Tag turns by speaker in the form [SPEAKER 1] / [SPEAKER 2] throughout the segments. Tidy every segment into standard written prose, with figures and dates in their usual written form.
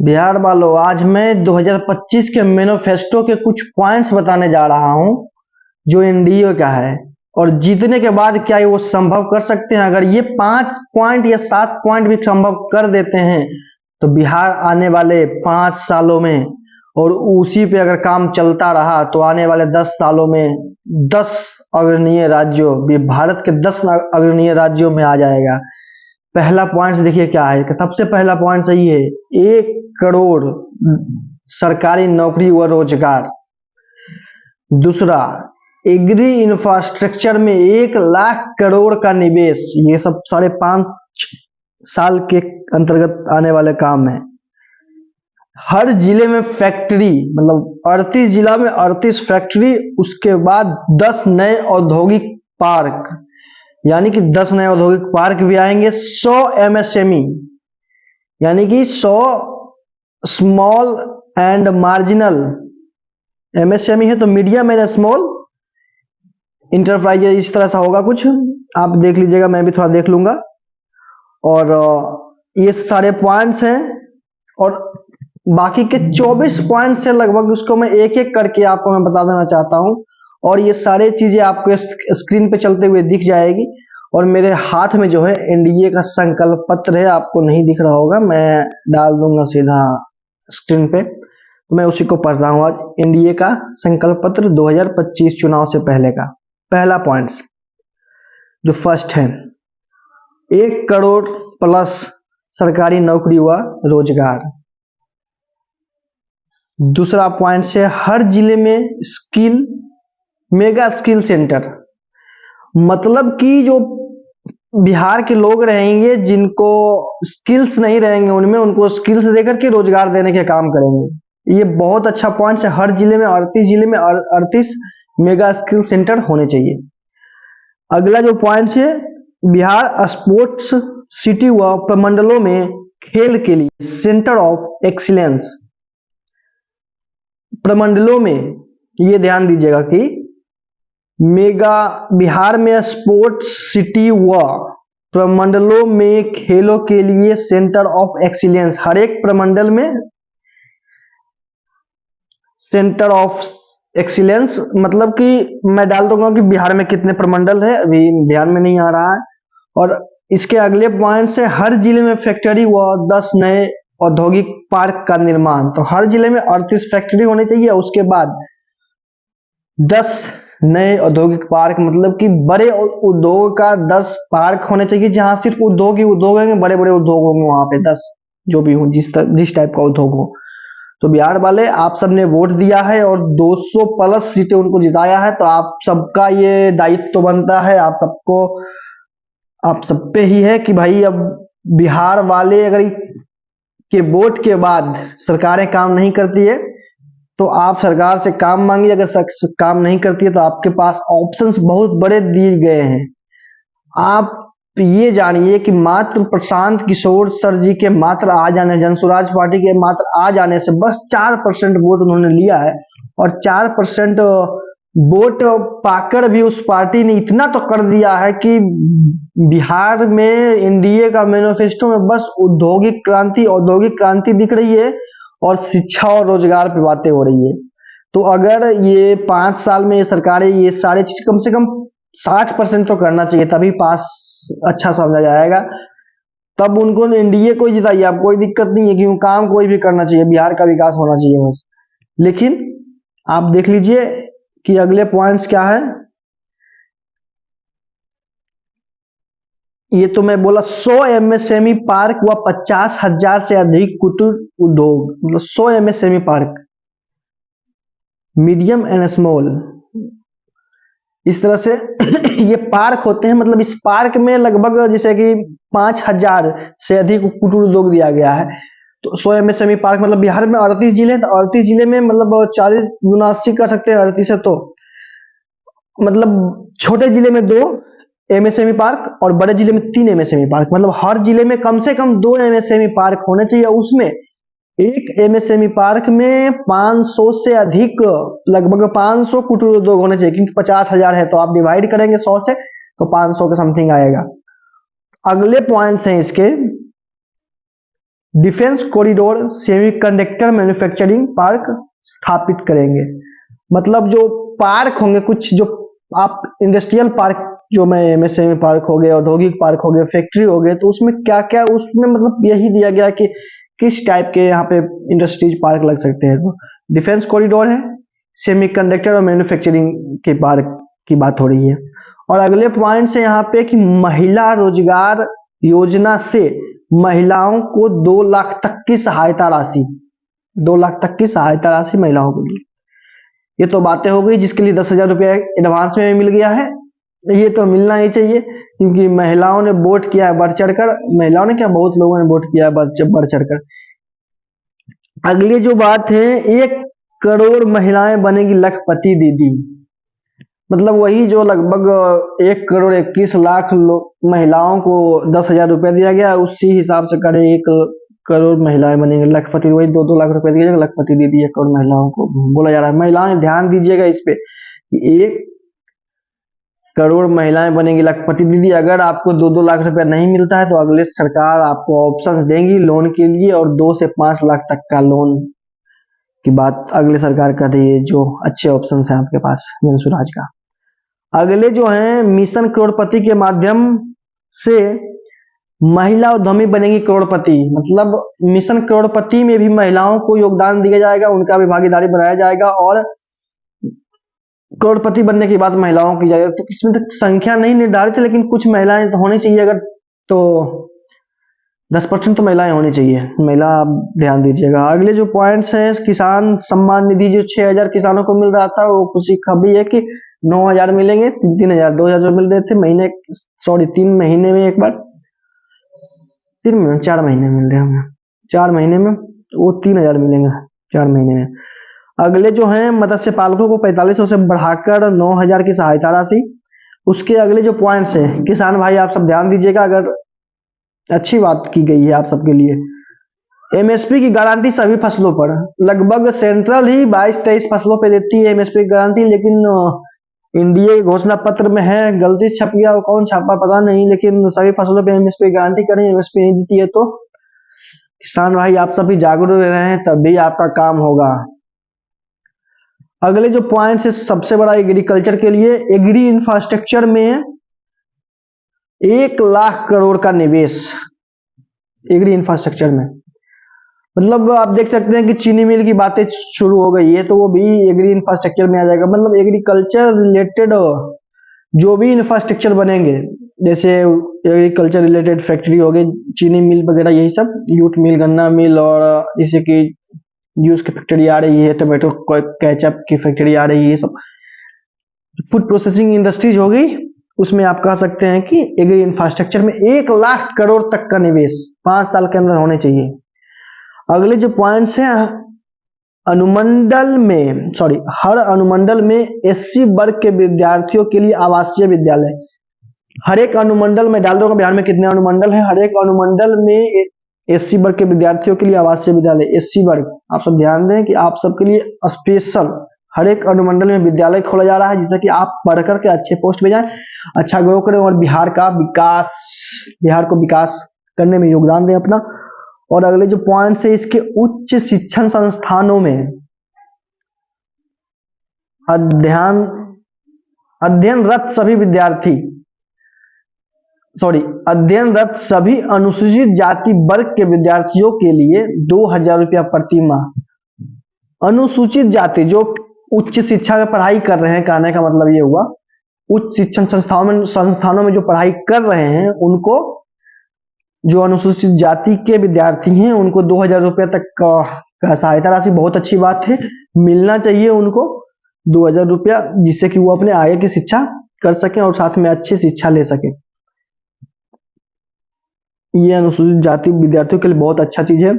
[SPEAKER 1] बिहार वालों, आज मैं 2025 के मैनिफेस्टो के कुछ पॉइंट्स बताने जा रहा हूं जो एनडीए का है। और जीतने के बाद क्या ये वो संभव कर सकते हैं? अगर ये 5 पॉइंट या 7 पॉइंट भी संभव कर देते हैं तो बिहार आने वाले 5 सालों में, और उसी पे अगर काम चलता रहा तो आने वाले 10 सालों में 10 अग्रणीय राज्यों, भारत के 10 अग्रणीय राज्यों में आ जाएगा। पहला पॉइंट देखिए क्या है कि सबसे पहला पॉइंट सही है, 1 करोड़ सरकारी नौकरी व रोजगार। दूसरा, एग्री इंफ्रास्ट्रक्चर में 1 लाख करोड़ का निवेश। ये सब 5.5 साल के अंतर्गत आने वाले काम है। हर जिले में फैक्ट्री, मतलब 38 जिला में 38 फैक्ट्री। उसके बाद 10 नए औद्योगिक पार्क, यानी कि 10 नए औद्योगिक पार्क भी आएंगे। 100 एमएसएमई, यानी कि 100 स्मॉल एंड मार्जिनल, एमएसएमई है तो मीडियम एंड स्मॉल इंटरप्राइज, इस तरह सा होगा कुछ, आप देख लीजिएगा, मैं भी थोड़ा देख लूंगा। और ये सारे पॉइंट्स हैं, और बाकी के 24 पॉइंट्स है लगभग, उसको मैं एक एक करके आपको मैं बता देना चाहता हूं। और ये सारे चीजें आपको स्क्रीन पे चलते हुए दिख जाएगी। और मेरे हाथ में जो है एनडीए का संकल्प पत्र है, आपको नहीं दिख रहा होगा, मैं डाल दूंगा सीधा स्क्रीन पे, तो मैं उसी को पढ़ रहा हूँ आज। एनडीए का संकल्प पत्र 2025 चुनाव से पहले का पहला पॉइंट जो फर्स्ट है, 1 करोड़ प्लस सरकारी नौकरी व रोजगार। दूसरा पॉइंट है, हर जिले में स्किल, मेगा स्किल सेंटर। मतलब कि जो बिहार के लोग रहेंगे जिनको स्किल्स नहीं रहेंगे, उनमें उनको स्किल्स देकर के रोजगार देने के काम करेंगे। ये बहुत अच्छा पॉइंट है। हर जिले में 38 जिले में 38 मेगा स्किल सेंटर होने चाहिए। अगला जो पॉइंट है, बिहार स्पोर्ट्स सिटी व प्रमंडलों में खेल के लिए सेंटर ऑफ एक्सीलेंस। प्रमंडलों में ये ध्यान दीजिएगा कि मेगा बिहार में स्पोर्ट्स सिटी व प्रमंडलों में खेलों के लिए सेंटर ऑफ एक्सीलेंस। हर एक प्रमंडल में सेंटर ऑफ एक्सीलेंस, मतलब कि मैं डाल दूंगा कि बिहार में कितने प्रमंडल है, अभी ध्यान में नहीं आ रहा है। और इसके अगले पॉइंट से, हर जिले में फैक्ट्री व 10 नए औद्योगिक पार्क का निर्माण। तो हर जिले में 38 फैक्ट्री होनी चाहिए। उसके बाद 10 नए औद्योगिक पार्क, मतलब कि बड़े उद्योग का 10 पार्क होने चाहिए, जहां सिर्फ उद्योग ही उद्योग होंगे, बड़े बड़े उद्योग होंगे वहां पे 10, जो भी हो, जिस टाइप का उद्योग हो। तो बिहार वाले, आप सबने वोट दिया है और 200 प्लस सीटें उनको जिताया है, तो आप सबका ये दायित्व तो बनता है, आप सब पे ही है कि भाई अब बिहार वाले अगर के वोट के बाद सरकारें काम नहीं करती है तो आप सरकार से काम मांगिए। अगर काम नहीं करती है तो आपके पास ऑप्शंस बहुत बड़े दिए गए हैं। आप ये जानिए कि मात्र प्रशांत किशोर सर जी के मात्र आ जाने, जनसुराज पार्टी के मात्र आ जाने से बस 4% वोट उन्होंने लिया है। और 4% वोट पाकर भी उस पार्टी ने इतना तो कर दिया है कि बिहार में एनडीए का मैनिफेस्टो में बस औद्योगिक क्रांति दिख रही है, और शिक्षा और रोजगार पे बातें हो रही है। तो अगर ये 5 साल में ये सरकारें ये सारी चीज कम से कम 60% तो करना चाहिए, तभी पास अच्छा समझा जाएगा। तब उनको एनडीए को जिताइए, आप कोई दिक्कत नहीं है, क्योंकि काम कोई भी करना चाहिए, बिहार का विकास होना चाहिए बस। लेकिन आप देख लीजिए कि अगले पॉइंट्स क्या है। ये तो मैं बोला 100 एमएसएमई पार्क व 50,000 से अधिक कुटीर उद्योग, मतलब 100 MSME park, medium and small, इस तरह से ये पार्क होते हैं। मतलब इस पार्क में लगभग जैसे कि 5,000 से अधिक कुटीर उद्योग दिया गया है। तो 100 एमएसएमई पार्क, मतलब बिहार में 38 जिले हैं, तो 38 जिले में मतलब 40 गुना 80 कर सकते हैं 38 से। तो मतलब छोटे जिले में 2 एमएसएमई पार्क और बड़े जिले में 3 एमएसएमई पार्क, मतलब हर जिले में कम से कम 2 एमएसएमई पार्क होने चाहिए। उसमें एक एमएसएमई पार्क में 500 से अधिक, लगभग 500 कुटीर उद्योग होने चाहिए, क्योंकि 50,000 है तो आप डिवाइड करेंगे 100 से तो 500 के समथिंग आएगा। अगले पॉइंट्स हैं इसके, defence corridor semiconductor manufacturing park स्थापित करेंगे। मतलब जो पार्क होंगे कुछ, जो आप इंडस्ट्रियल पार्क, जो मैं एमएसएमई पार्क हो गए, औद्योगिक पार्क हो गए, फैक्ट्री हो गए, तो उसमें क्या क्या, उसमें मतलब यही दिया गया कि किस टाइप के यहाँ पे इंडस्ट्रीज पार्क लग सकते हैं। तो डिफेंस कॉरिडोर है, सेमीकंडक्टर और मैन्युफैक्चरिंग के पार्क की बात हो रही है। और अगले पॉइंट से यहाँ पे कि महिला रोजगार योजना से महिलाओं को 2 लाख तक की सहायता राशि, 2 लाख तक की सहायता राशि महिलाओं को दी। ये तो बातें हो गई, जिसके लिए 10,000 रुपया एडवांस में मिल गया है। ये तो मिलना ही चाहिए, क्योंकि महिलाओं ने वोट किया है बढ़ चढ़कर। महिलाओं ने क्या, बहुत लोगों ने वोट किया है बढ़ चढ़कर। अगली जो बात है, 1 करोड़ महिलाएं बनेगी लखपति दीदी। मतलब वही जो लगभग 1,21,00,000 महिलाओं को 10,000 रुपया दिया गया, उसी हिसाब से करें 1 करोड़ महिलाएं बनेंगी लखपति। वही 2-2 लाख रुपए दिए लखपति दीदी 1 करोड़ महिलाओं को बोला जा रहा है। महिलाएं ध्यान दीजिएगा इस पे, 1 करोड़ महिलाएं बनेंगी लखपति दीदी। अगर आपको 2-2 लाख रुपया नहीं मिलता है तो अगले सरकार आपको ऑप्शन देंगी लोन के लिए, और 2 से 5 लाख तक का लोन की बात अगले सरकार कर रही है, जो अच्छे ऑप्शन है आपके पास जनसुराज का। अगले जो है, मिशन करोड़पति के माध्यम से महिला उद्यमी बनेगी करोड़पति। मतलब मिशन करोड़पति में भी महिलाओं को योगदान दिया जाएगा, उनका भी भागीदारी बनाया जाएगा, और करोड़पति बनने की बात महिलाओं की जाएगी। तो इसमें तक संख्या नहीं निर्धारित है, लेकिन कुछ महिलाएं तो होनी चाहिए। अगर तो 10% तो महिलाएं होनी चाहिए, महिला आप ध्यान दीजिएगा। अगले जो पॉइंट्स हैं, किसान सम्मान निधि जो 6,000 किसानों को मिल रहा था, वो खुशी खबरी है कि 9,000 मिलेंगे, 3,000, 2,000 जो मिल रहे थे महीने, 3 महीने में एक बार, 4 महीने मिल रहे होंगे, 4 महीने में वो 3,000 मिलेंगे 4 महीने में। अगले जो है, मत्स्य पालकों को 4500 से बढ़ाकर 9,000 की सहायता राशि। उसके अगले जो पॉइंट्स है, किसान भाई आप सब ध्यान दीजिएगा, अगर अच्छी बात की गई है आप सबके लिए। एमएसपी की गारंटी सभी फसलों पर, लगभग सेंट्रल ही 22-23 फसलों पे देती है एमएसपी की गारंटी, लेकिन एनडीए के घोषणा पत्र में है, गलती से छप गया, कौन छापा पता नहीं, लेकिन सभी फसलों पे एमएसपी की गारंटी करें। एमएसपी नहीं देती है तो किसान भाई आप सभी जागरूक रहे, तभी आपका काम होगा। अगले जो पॉइंट है, सबसे बड़ा एग्रीकल्चर के लिए, एग्री इंफ्रास्ट्रक्चर में 1 लाख करोड़ का निवेश एग्री इंफ्रास्ट्रक्चर में। मतलब आप देख सकते हैं कि चीनी मिल की बातें शुरू हो गई है, तो वो भी एग्री इंफ्रास्ट्रक्चर में आ जाएगा। मतलब एग्रीकल्चर रिलेटेड जो भी इंफ्रास्ट्रक्चर बनेंगे, जैसे एग्रीकल्चर रिलेटेड फैक्ट्री हो गई, चीनी मिल वगैरह, यही सब, जूट मिल, गन्ना मिल, और जैसे कि जूस की फैक्ट्री आ रही है, टोमेटो केचप की फैक्ट्री आ रही है, सब फूड प्रोसेसिंग इंडस्ट्रीज हो गई, उसमें आप कह सकते हैं कि एग्री इंफ्रास्ट्रक्चर में 1 लाख करोड़ तक का निवेश 5 साल के अंदर होने चाहिए। अगले जो पॉइंट्स हैं, हर अनुमंडल में एससी वर्ग के विद्यार्थियों के लिए आवासीय विद्यालय। हर एक अनुमंडल में डाल दो, बिहार में कितने अनुमंडल हैं, हर एक अनुमंडल में एससी वर्ग के विद्यार्थियों के लिए आवासीय विद्यालय। एससी वर्ग आप सब ध्यान दें कि आप सबके लिए स्पेशल हर एक अनुमंडल में विद्यालय खोला जा रहा है, जिससे कि आप पढ़ करके अच्छे पोस्ट पे जाएं, अच्छा ग्रो करें, और बिहार को विकास करने में योगदान दें अपना। और अगले जो पॉइंट्स है, इसके उच्च शिक्षण संस्थानों में अध्ययनरत सभी अनुसूचित जाति वर्ग के विद्यार्थियों के लिए 2,000 रुपया प्रति माह। अनुसूचित जाति जो उच्च शिक्षा में पढ़ाई कर रहे हैं, कहने का मतलब ये हुआ, उच्च शिक्षण संस्थानों में जो पढ़ाई कर रहे हैं, उनको, जो अनुसूचित जाति के विद्यार्थी हैं, उनको 2,000 रुपया तक का सहायता राशि, बहुत अच्छी बात है, मिलना चाहिए उनको 2,000 रुपया, जिससे कि वो अपने आगे की शिक्षा कर सकें और साथ में अच्छी शिक्षा ले सके। ये अनुसूचित जाति विद्यार्थियों के लिए बहुत अच्छा चीज है।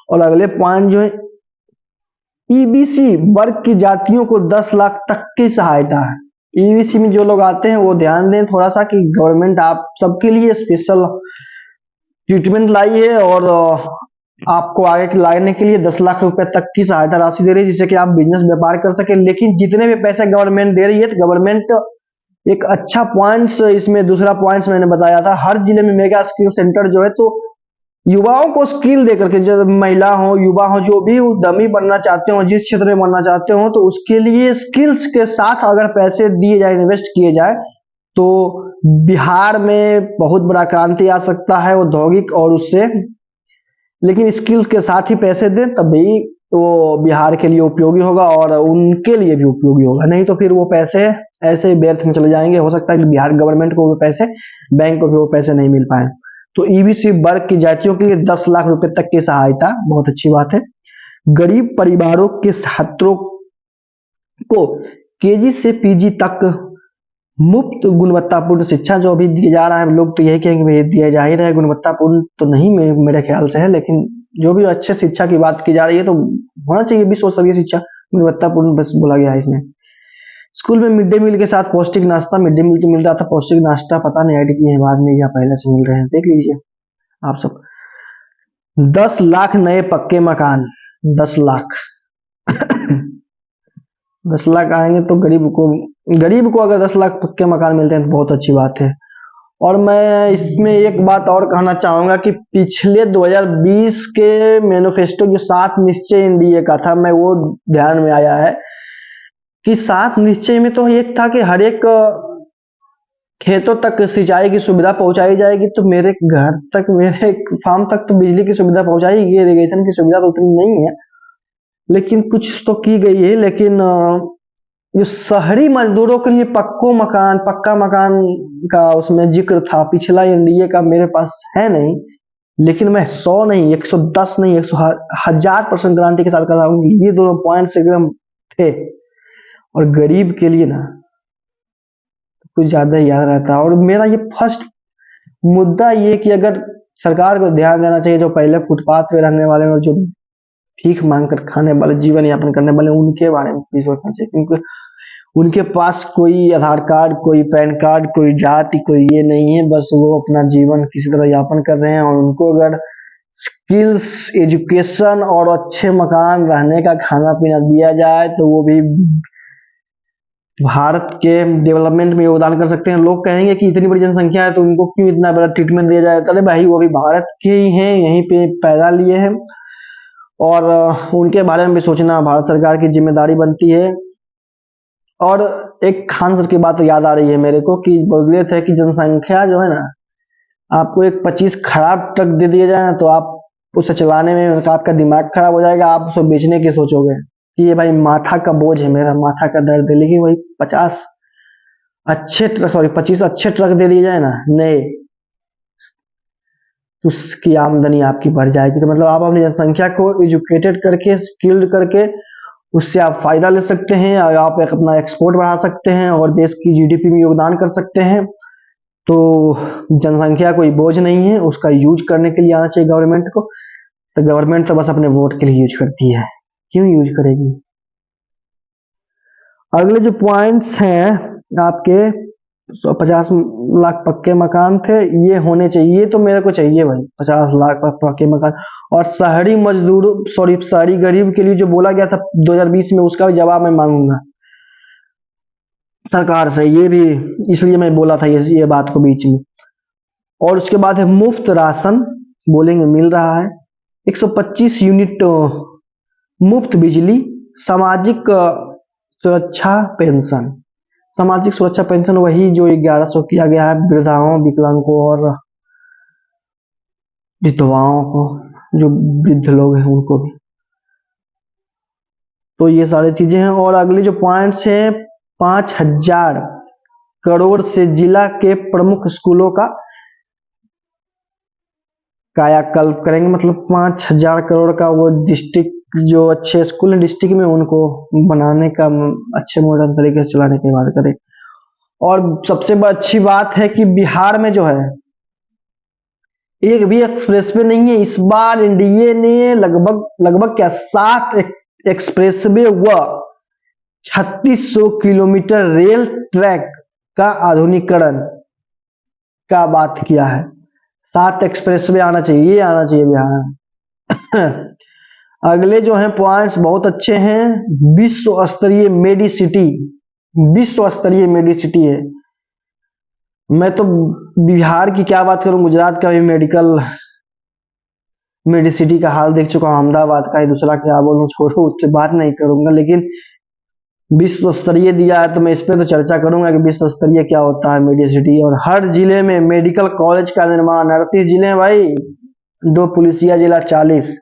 [SPEAKER 1] और अगले पॉइंट जो है, ईबीसी वर्ग की जातियों को 10 लाख तक की सहायता है। ईबीसी में जो लोग आते हैं वो ध्यान दें थोड़ा सा कि गवर्नमेंट आप सबके लिए स्पेशल ट्रीटमेंट लाई है, और आपको आगे लाने के लिए 10 लाख रुपए तक की सहायता राशि दे रही है, जिससे कि आप बिजनेस व्यापार कर सके। लेकिन जितने भी पैसे गवर्नमेंट दे रही है, तो गवर्नमेंट एक अच्छा पॉइंट्स, इसमें दूसरा पॉइंट्स मैंने बताया था, हर जिले में मेगा स्किल सेंटर जो है, तो युवाओं को स्किल दे करके, जो महिला हो युवा हो जो भी डमी बनना चाहते हो, जिस क्षेत्र में बनना चाहते हो, तो उसके लिए स्किल्स के साथ अगर पैसे दिए जाए, इन्वेस्ट किए जाए, तो बिहार में बहुत बड़ा क्रांति आ सकता है औद्योगिक और उससे। लेकिन स्किल्स के साथ ही पैसे दें तभी वो बिहार के लिए उपयोगी होगा और उनके लिए भी उपयोगी होगा, नहीं तो फिर वो पैसे ऐसे ही व्यर्थ में चले जाएंगे। हो सकता है कि बिहार गवर्नमेंट को वो पैसे, बैंक को भी वो पैसे नहीं मिल पाए। तो ईबीसी वर्ग की जातियों के लिए 10 लाख रुपए तक की सहायता बहुत अच्छी बात है। गरीब परिवारों के छात्रों को केजी से पीजी तक मुफ्त गुणवत्तापूर्ण शिक्षा जो अभी दिया जा रहा है, लोग तो यही कहेंगे भाई दिया जा ही रहा है, गुणवत्तापूर्ण तो नहीं मेरे ख्याल से है, लेकिन जो भी अच्छे शिक्षा की बात की जा रही है तो होना चाहिए विश्व स्तरीय शिक्षा, गुणवत्तापूर्ण बस बोला गया है इसमें। स्कूल में मिड डे मील के साथ पौष्टिक नाश्ता, मिड डे मील तो मिल रहा था, पौष्टिक नाश्ता पता नहीं ऐड किए हैं बाद में या पहले से मिल रहे हैं, देख लीजिए आप सब। 10 लाख नए पक्के मकान, 10 लाख 10 लाख आएंगे तो गरीब को अगर 10 लाख पक्के मकान मिलते हैं तो बहुत अच्छी बात है। और मैं इसमें एक बात और कहना चाहूंगा कि पिछले 2020 के मैनिफेस्टो जो 7 निश्चय एनडीए का था, मैं वो ध्यान में आया है कि 7 निश्चय में तो एक था कि हर एक खेतों तक सिंचाई की सुविधा पहुंचाई जाएगी, तो मेरे घर तक, मेरे फार्म तक तो बिजली की सुविधा पहुंचाई, इरिगेशन की सुविधा तो उतनी नहीं है, लेकिन कुछ तो की गई है। लेकिन जो शहरी मजदूरों के लिए पक्का मकान का उसमें जिक्र था पिछला एनडीए का, मेरे पास है नहीं, लेकिन मैं 100 नहीं 110 नहीं 1000% गारंटी के साथ कर रहा हूँ, ये दोनों पॉइंट्स एकदम थे। और गरीब के लिए ना कुछ ज्यादा ही याद रहता है। और मेरा ये फर्स्ट मुद्दा ये कि अगर सरकार को ध्यान देना चाहिए, जो पहले फुटपाथ पे रहने वाले और जो भीख मांग कर खाने वाले, जीवन यापन करने वाले, उनके बारे में भी सोचना चाहिए, क्योंकि उनके पास कोई आधार कार्ड, कोई पैन कार्ड, कोई जाति, कोई ये नहीं है, बस वो अपना जीवन किसी तरह यापन कर रहे हैं। और उनको अगर स्किल्स, एजुकेशन और अच्छे मकान, रहने का खाना पीना दिया जाए तो वो भी भारत के डेवलपमेंट में योगदान कर सकते हैं। लोग कहेंगे कि इतनी बड़ी जनसंख्या है तो उनको क्यों इतना बड़ा ट्रीटमेंट दिया जाए, अरे भाई वो भी भारत के ही हैं, यहीं पे पैदा लिए हैं, और उनके बारे में भी सोचना भारत सरकार की जिम्मेदारी बनती है। और एक खान सर की बात याद आ रही है मेरे को कि बोले थे कि जनसंख्या जो है ना, आपको एक 25 खराब ट्रक दे दिया जाए ना तो आप उसे चलाने में आपका दिमाग खराब हो जाएगा, आप उसे बेचने की सोचोगे कि ये भाई माथा का बोझ है, मेरा माथा का दर्द है। लेकिन वही 25 अच्छे ट्रक दे दिए जाए ना नए, तो उसकी आमदनी आपकी बढ़ जाएगी। तो मतलब आप अपनी जनसंख्या को एजुकेटेड करके, स्किल्ड करके, उससे आप फायदा ले सकते हैं, और आप अपना एक्सपोर्ट बढ़ा सकते हैं और देश की जीडीपी में योगदान कर सकते हैं। तो जनसंख्या कोई बोझ नहीं है, उसका यूज करने के लिए आना चाहिए गवर्नमेंट को। तो गवर्नमेंट तो बस अपने वोट के लिए यूज करती है, क्यों यूज करेगी। अगले जो पॉइंट्स हैं आपके, 50 लाख पक्के मकान थे, ये होने चाहिए, तो मेरे को चाहिए भाई 50 लाख पक्के मकान। और शहरी मजदूरों, शहरी गरीब के लिए जो बोला गया था 2020 में, उसका भी जवाब मैं मांगूंगा सरकार से, ये भी इसलिए मैं बोला था ये बात को बीच में। और उसके बाद है मुफ्त राशन, बोलेंगे मिल रहा है, 125 यूनिट मुफ्त बिजली, सामाजिक सुरक्षा पेंशन। सामाजिक सुरक्षा पेंशन वही जो 1100 किया गया है वृद्धाओं, विकलांगों और विधवाओं को, जो वृद्ध लोग हैं उनको भी। तो ये सारी चीजें हैं। और अगले जो पॉइंट्स हैं, 5000 करोड़ से जिला के प्रमुख स्कूलों का कायाकल्प करेंगे, मतलब 5000 करोड़ का वो डिस्ट्रिक्ट, जो अच्छे स्कूल है डिस्ट्रिक्ट में, उनको बनाने का, अच्छे मॉडर्न तरीके से चलाने की बात करें। और सबसे अच्छी बात है कि बिहार में जो है एक भी एक्सप्रेसवे नहीं है। इस बार एनडीए ने लगभग क्या 7 एक्सप्रेसवे व 3600 किलोमीटर रेल ट्रैक का आधुनिकीकरण का बात किया है। 7 एक्सप्रेसवे आना चाहिए बिहार में। अगले जो है पॉइंट्स बहुत अच्छे हैं, विश्व स्तरीय मेडिसिटी है। मैं तो बिहार की क्या बात करूं, गुजरात का भी मेडिकल मेडी सिटी का हाल देख चुका हूँ, अहमदाबाद का ही, दूसरा क्या बोलूँ, छोड़ो, उससे बात नहीं करूंगा। लेकिन विश्व स्तरीय दिया है तो मैं इस पे तो चर्चा करूंगा कि विश्व स्तरीय क्या होता है मेडी सिटी। और हर जिले में मेडिकल कॉलेज का निर्माण, 38 जिले हैं भाई, 2 पुलिसिया जिला 40।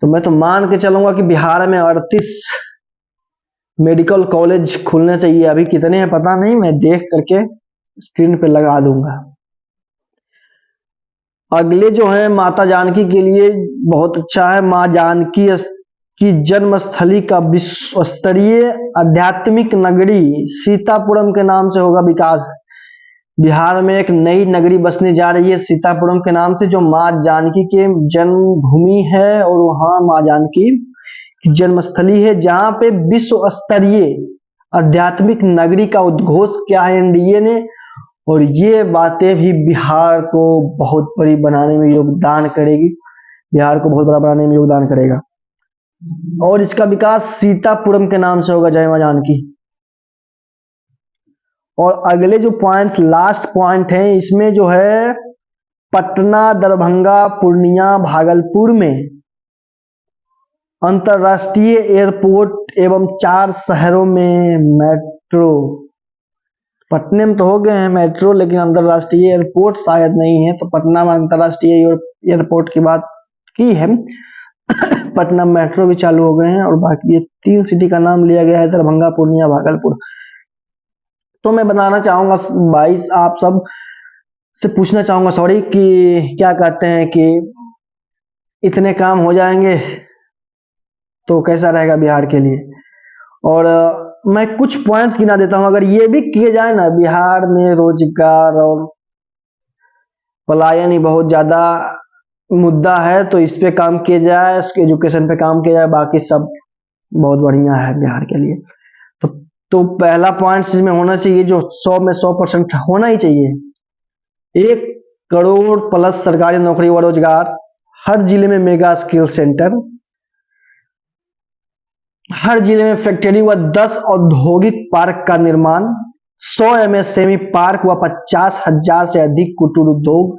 [SPEAKER 1] तो मैं तो मान के चलूंगा कि बिहार में 38 मेडिकल कॉलेज खुलने चाहिए। अभी कितने हैं पता नहीं, मैं देख करके स्क्रीन पे लगा दूंगा। अगले जो है माता जानकी के लिए बहुत अच्छा है। माँ जानकी की जन्म स्थली का विश्व स्तरीय आध्यात्मिक नगरी सीतापुरम के नाम से होगा विकास। बिहार में एक नई नगरी बसने जा रही है सीतापुरम के नाम से, जो माँ जानकी के जन्मभूमि है और वहां माँ जानकी की जन्मस्थली है, जहां पे विश्व स्तरीय आध्यात्मिक नगरी का उद्घोष किया है एनडीए ने। और ये बातें भी बिहार को बहुत बड़ी बनाने में योगदान करेगी, बिहार को बहुत बड़ा बनाने में योगदान करेगा। और इसका विकास सीतापुरम के नाम से होगा, जय मां जानकी। और अगले जो पॉइंट्स, लास्ट पॉइंट है इसमें जो है, पटना, दरभंगा, पूर्णिया, भागलपुर में अंतरराष्ट्रीय एयरपोर्ट एवं 4 शहरों में मेट्रो। पटने में तो हो गए हैं मेट्रो, लेकिन अंतरराष्ट्रीय एयरपोर्ट शायद नहीं है। तो पटना में अंतरराष्ट्रीय एयरपोर्ट की बात की है। पटना मेट्रो भी चालू हो गए हैं। और बाकी ये 3 सिटी का नाम लिया गया है, दरभंगा, पूर्णिया, भागलपुर। तो मैं बताना चाहूंगा भाई, आप सब से पूछना चाहूंगा, सॉरी, कि क्या कहते हैं कि इतने काम हो जाएंगे तो कैसा रहेगा बिहार के लिए। और मैं कुछ पॉइंट्स गिना देता हूं। अगर ये भी किए जाए ना, बिहार में रोजगार और पलायन ही बहुत ज्यादा मुद्दा है, तो इस पे काम किया जाए, एजुकेशन पे काम किया जाए, बाकी सब बहुत बढ़िया है बिहार के लिए। तो पहला पॉइंट इसमें होना चाहिए, जो 100 में 100% होना ही चाहिए, 1 करोड़ प्लस सरकारी नौकरी व रोजगार, हर जिले में मेगा स्किल सेंटर, हर जिले में फैक्ट्री व 10 औद्योगिक पार्क का निर्माण, 100 एमएसएमई पार्क व 50,000 से अधिक कुटीर उद्योग।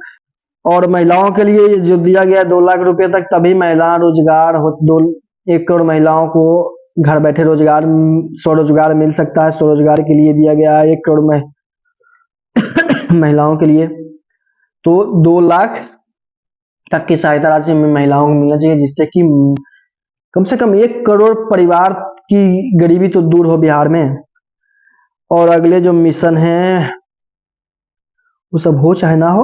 [SPEAKER 1] और महिलाओं के लिए जो दिया गया 2 लाख रुपए तक, तभी महिला रोजगार हो। 1 करोड़ महिलाओं को घर बैठे रोजगार, स्वरोजगार मिल सकता है। स्वरोजगार के लिए दिया गया है 1 करोड़ में महिलाओं के लिए। तो 2 लाख तक की सहायता राशि में महिलाओं को मिलना चाहिए, जिससे कि कम से कम 1 करोड़ परिवार की गरीबी तो दूर हो बिहार में। और अगले जो मिशन है वो सब हो चाहे ना हो,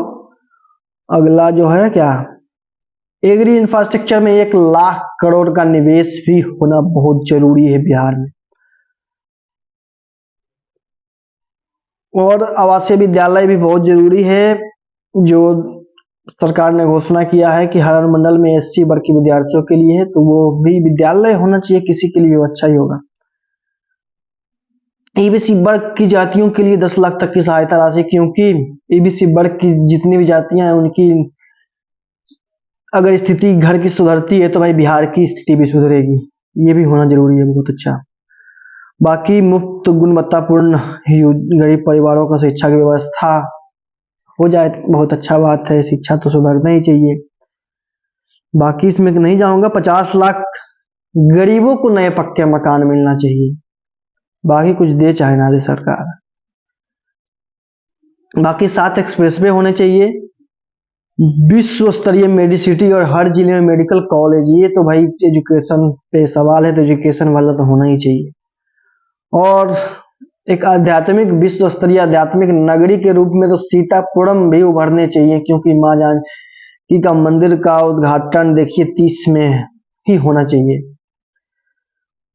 [SPEAKER 1] अगला जो है क्या, एग्री इंफ्रास्ट्रक्चर में 1 लाख करोड़ का निवेश भी होना बहुत जरूरी है बिहार में। और आवासीय विद्यालय भी बहुत जरूरी है, जो सरकार ने घोषणा किया है कि हर अनुमंडल में एससी वर्ग के विद्यार्थियों के लिए है, तो वो भी विद्यालय होना चाहिए, किसी के लिए अच्छा ही होगा। एबीसी वर्ग की जातियों के लिए 10 लाख तक की सहायता राशि, क्योंकि एबीसी वर्ग की जितनी भी जातियां हैं, उनकी अगर स्थिति घर की सुधरती है तो भाई बिहार की स्थिति भी सुधरेगी। ये भी होना जरूरी है, बहुत अच्छा। बाकी मुफ्त गुणवत्तापूर्ण गरीब परिवारों को शिक्षा की व्यवस्था हो जाए, बहुत अच्छा बात है। शिक्षा तो सुधरना ही चाहिए। बाकी इसमें नहीं जाऊंगा। 50 लाख गरीबों को नए पक्के मकान मिलना चाहिए, बाकी कुछ दे चाहे ना दे सरकार। बाकी 7 एक्सप्रेसवे होने चाहिए, विश्व स्तरीय मेडिसिटी और हर जिले में मेडिकल कॉलेज। ये तो भाई एजुकेशन पे सवाल है, तो एजुकेशन वाला तो होना ही चाहिए। और एक आध्यात्मिक, विश्व स्तरीय आध्यात्मिक नगरी के रूप में तो सीतापुरम भी उभरने चाहिए, क्योंकि माँ जानकी का मंदिर का उद्घाटन देखिए 30 में ही होना चाहिए।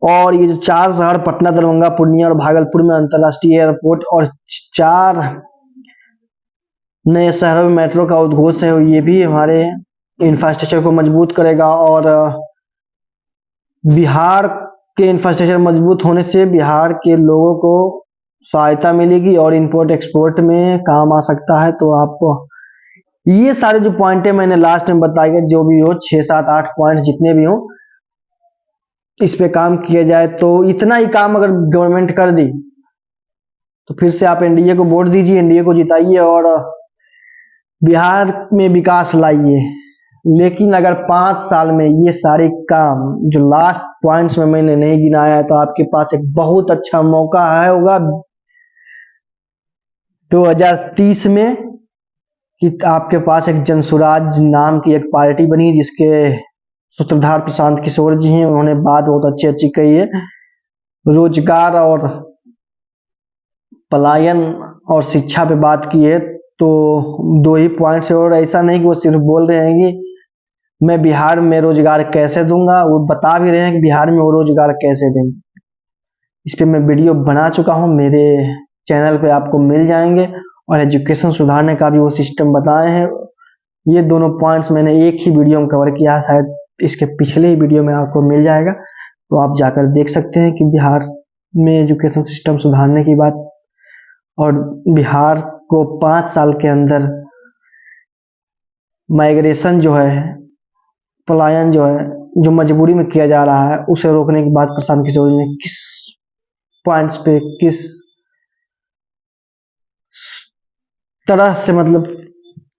[SPEAKER 1] और ये जो 4 शहर, पटना, दरभंगा, पूर्णिया और भागलपुर में अंतरराष्ट्रीय एयरपोर्ट और 4 नए शहरों में मेट्रो का उद्घोष है, ये भी हमारे इंफ्रास्ट्रक्चर को मजबूत करेगा। और बिहार के इंफ्रास्ट्रक्चर मजबूत होने से बिहार के लोगों को सहायता मिलेगी और इंपोर्ट एक्सपोर्ट में काम आ सकता है। तो आपको ये सारे जो पॉइंट है मैंने लास्ट में बताए गए, जो भी हो 6, 7, 8 पॉइंट जितने भी हो, इस पे काम किया जाए तो इतना ही काम अगर गवर्नमेंट कर दी तो फिर से आप एनडीए को वोट दीजिए, एनडीए को जिताइए और बिहार में विकास लाइए। लेकिन अगर 5 साल में ये सारे काम जो लास्ट पॉइंट्स में मैंने नहीं गिनाया है, तो आपके पास एक बहुत अच्छा मौका है होगा 2030 में कि आपके पास एक जनसुराज नाम की एक पार्टी बनी, जिसके सूत्रधार प्रशांत किशोर जी हैं। उन्होंने बात बहुत अच्छी अच्छी कही है। रोजगार और पलायन और शिक्षा पे बात की है, तो 2 ही पॉइंट है, और ऐसा नहीं कि वो सिर्फ बोल रहे हैं कि मैं बिहार में रोजगार कैसे दूंगा, वो बता भी रहे हैं कि बिहार में वो रोजगार कैसे देंगे। इस पे मैं वीडियो बना चुका हूँ, मेरे चैनल पे आपको मिल जाएंगे, और एजुकेशन सुधारने का भी वो सिस्टम बताए हैं। ये दोनों पॉइंट्स मैंने एक ही वीडियो में कवर किया है, शायद इसके पिछले ही वीडियो में आपको मिल जाएगा, तो आप जाकर देख सकते हैं कि बिहार में एजुकेशन सिस्टम सुधारने की बात, और बिहार को 5 साल के अंदर माइग्रेशन जो है, पलायन जो है, जो मजबूरी में किया जा रहा है, उसे रोकने की बात प्रशांत किशोर जी ने किस पॉइंट्स पे किस तरह से, मतलब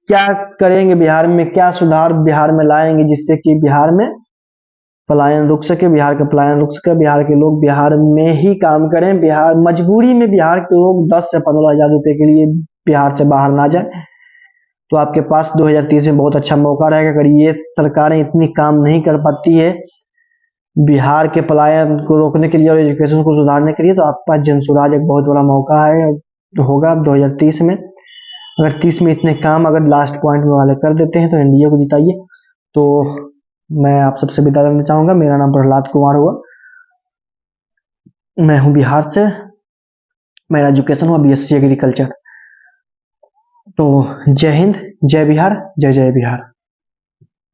[SPEAKER 1] क्या करेंगे बिहार में, क्या सुधार बिहार में लाएंगे जिससे कि बिहार में पलायन रुक सके, बिहार का पलायन रुक सके, बिहार के लोग बिहार में ही काम करें, बिहार मजबूरी में बिहार के लोग 10 से 15 हजार रुपए के लिए बिहार से बाहर ना जाए। तो आपके पास 2030 में बहुत अच्छा मौका रहेगा। अगर ये सरकारें इतनी काम नहीं कर पाती है बिहार के पलायन को रोकने के लिए और एजुकेशन को सुधारने के लिए, तो आपके पास जनसुराज एक बहुत बड़ा मौका है, जो होगा 2030 में। अगर 30 में इतने काम अगर लास्ट पॉइंट में वाले कर देते हैं तो एनडीए को जिताइए। तो मैं आप सबसे विदा करना चाहूंगा। मेरा नाम प्रहलाद कुमार हुआ, मैं हूँ बिहार से, मेरा एजुकेशन हुआ बीएससी एग्रीकल्चर। तो जय हिंद, जय बिहार, जय जय बिहार।